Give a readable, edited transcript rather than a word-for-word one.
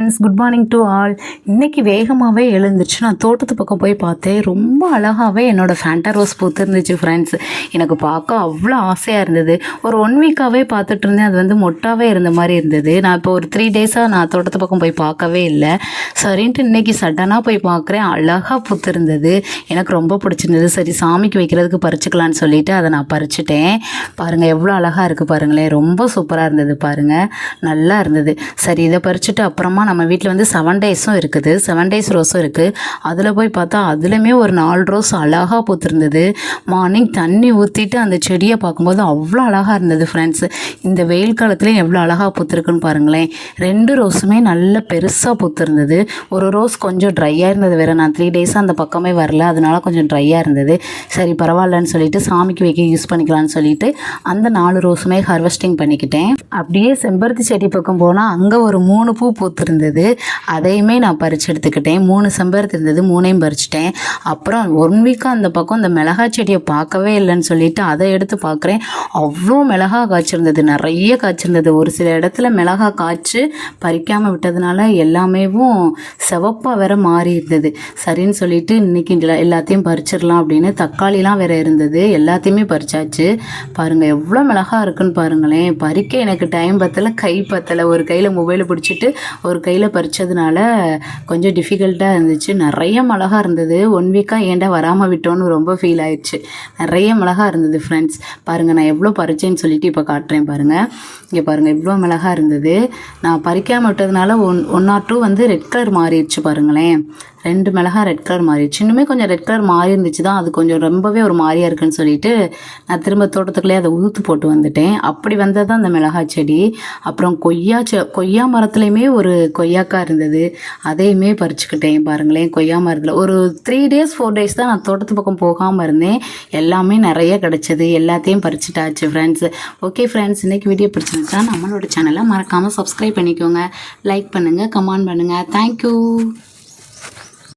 Friends, good morning to all. இன்றைக்கி வேகமாகவே எழுந்துருச்சு நான் தோட்டத்து பக்கம் போய் பார்த்தேன். ரொம்ப அழகாகவே என்னோடய ஃபேண்டா ரோஸ் பூத்துருந்துச்சு ஃப்ரெண்ட்ஸ். எனக்கு பார்க்க அவ்வளோ ஆசையாக இருந்தது. ஒரு 1 வீக்காகவே பார்த்துட்டு இருந்தேன். அது வந்து மொட்டாகவே இருந்த மாதிரி இருந்தது. நான் இப்போ ஒரு 3 டேஸாக நான் தோட்டத்து பக்கம் போய் பார்க்கவே இல்லை. சரின்ட்டு இன்றைக்கி சடனாக போய் பார்க்குறேன். அழகாக பூத்துருந்தது. எனக்கு ரொம்ப பிடிச்சிருந்தது. சரி, சாமிக்கு வைக்கிறதுக்கு பறிச்சுக்கலான்னு சொல்லிவிட்டு அதை நான் பறிச்சுட்டேன். பாருங்கள் எவ்வளோ அழகாக இருக்குது பாருங்களேன். ரொம்ப சூப்பராக இருந்தது பாருங்கள், நல்லா இருந்தது. சரி, இதை பறிச்சுட்டு அப்புறமா நம்ம வீட்டில் வந்து 7 டேஸும் இருக்குது, 7 டேஸ் ரோஸும் இருக்குது. அதில் போய் பார்த்தா அதுலேயுமே ஒரு 4 ரோஸ் அழகாக பூத்துருந்தது. மார்னிங் தண்ணி ஊற்றிட்டு அந்த செடியை பார்க்கும்போது அவ்வளோ அழகாக இருந்தது ஃப்ரெண்ட்ஸ். இந்த வெயில் காலத்துலேயும் எவ்வளோ அழகாக பூத்துருக்குன்னு பாருங்களேன். 2 ரோஸுமே நல்ல பெருசாக பூத்துருந்தது. ஒரு ரோஸ் கொஞ்சம் ட்ரையாக இருந்தது வேறு. நான் 3 டேஸாக அந்த பக்கமே வரல, அதனால கொஞ்சம் ட்ரையாக இருந்தது. சரி பரவாயில்லன்னு சொல்லிட்டு சாமிக்கு வைக்க யூஸ் பண்ணிக்கலான்னு சொல்லிட்டு அந்த 4 ரோஸுமே ஹார்வெஸ்டிங் பண்ணிக்கிட்டேன். அப்படியே செம்பருத்தி செடி பக்கம் போனால் அங்கே ஒரு 3 பூ பூத்துருந்தது. அதையுமே நான் பறித்து எடுத்துக்கிட்டேன். 3 செம்பருத்தி இருந்தது, 3ஐயும் பறிச்சிட்டேன். அப்புறம் 1 வீக்காக அந்த பக்கம் அந்த மிளகாய் செடியை பார்க்கவே இல்லைன்னு சொல்லிட்டு அதை எடுத்து பார்க்குறேன். அவ்வளோ மிளகாய் காய்ச்சிருந்தது, நிறைய காய்ச்சிருந்தது. ஒரு சில இடத்துல மிளகாய் காய்ச்சி பறிக்காமல் விட்டதுனால எல்லாமேவும் சிவப்பாக வேற மாறி இருந்தது. சரின்னு சொல்லிட்டு இன்றைக்கி எல்லாத்தையும் பறிச்சிடலாம் அப்படின்னு தக்காளிலாம் வேற இருந்தது, எல்லாத்தையுமே பறிச்சாச்சு. பாருங்கள் எவ்வளோ மிளகாய் இருக்குன்னு பாருங்களேன். பறிக்க எனக்கு டைம் பத்தலை, கை பத்தலை. ஒரு கையில் மொபைலை பிடிச்சிட்டு ஒரு கையில் பறித்ததுனால கொஞ்சம் டிஃபிகல்ட்டாக இருந்துச்சு. நிறைய மிளகா இருந்தது. 1 வீக்காக ஏன்டா வராமல் விட்டோன்னு ரொம்ப ஃபீல் ஆயிடுச்சு. நிறைய மிளகா இருந்தது ஃப்ரெண்ட்ஸ். பாருங்கள் நான் எவ்வளோ பறிச்சேன்னு சொல்லிட்டு இப்போ காட்டுறேன் பாருங்கள். இங்கே பாருங்கள் எவ்வளோ மிளகா இருந்தது. நான் பறிக்காமல் விட்டதுனால 1 or 2 வந்து ரெட் கலர் மாறிடுச்சு பாருங்களேன். 2 மிளகா ரெட் கலர் மாறிடுச்சு. இன்னுமே கொஞ்சம் ரெட் கலர் மாறி இருந்துச்சு தான், அது கொஞ்சம் ரொம்பவே ஒரு மாதிரியாக இருக்குன்னு சொல்லிட்டு நான் திரும்ப தோட்டத்துக்குள்ளே அதை உதுத்து போட்டு வந்துட்டேன். அப்படி வந்தது தான் அந்த மிளகாய் செடி. அப்புறம் கொய்யா மரத்துலேயுமே ஒரு கொய்யாக்காய் இருந்தது, அதையுமே பறிச்சுக்கிட்டேன் பாருங்களேன். கொய்யா மரத்தில் ஒரு 3 டேஸ் 4 டேஸ் தான் நான் தோட்டத்து பக்கம் போகாமல் இருந்தேன். எல்லாமே நிறைய கிடச்சிது, எல்லாத்தையும் பறிச்சுட்டாச்சு ஃப்ரெண்ட்ஸ். ஓகே ஃப்ரெண்ட்ஸ், இன்றைக்கி வீடியோ பிடிச்சிருந்துச்சா நம்மளோட சேனலை மறக்காமல் சப்ஸ்கிரைப் பண்ணிக்கோங்க, லைக் பண்ணுங்கள், கமெண்ட் பண்ணுங்கள். தேங்க்யூ.